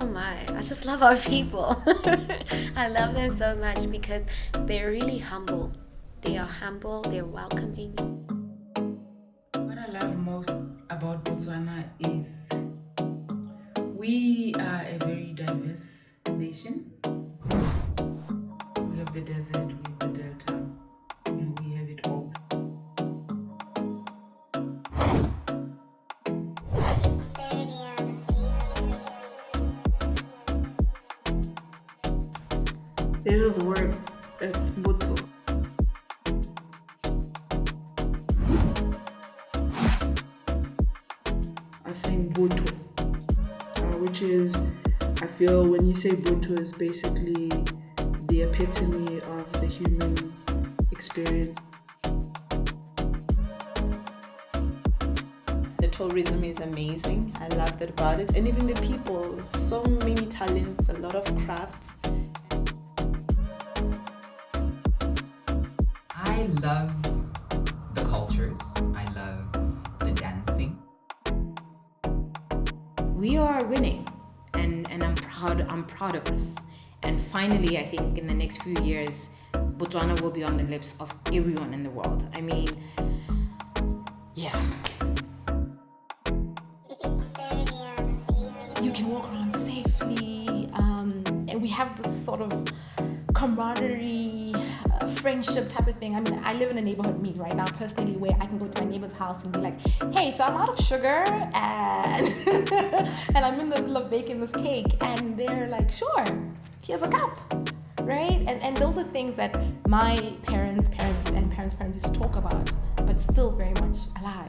Oh my, I just love our people. I love them so much because they're really humble. They are humble, they're welcoming. What I love most about Botswana is we are a very diverse nation. We have the desert, we have the delta, we have it all. There's this word, it's Buto. I think Buto, which is, I feel when you say Buto is basically the epitome of the human experience. The tourism is amazing. I love that about it. And even the people, so many talents, a lot of crafts. I love the cultures. I love the dancing. We are winning, and I'm proud of us. And finally, I think in the next few years, Botswana will be on the lips of everyone in the world. I mean, yeah. You can walk around safely, and we have this sort of camaraderie, friendship type of thing. I mean, I live in a neighborhood right now personally where I can go to my neighbor's house and be like, hey, so I'm out of sugar and and I'm in the middle of baking this cake, and they're like, sure, here's a cup, right? And those are things that my parents used to talk about, but still very much alive.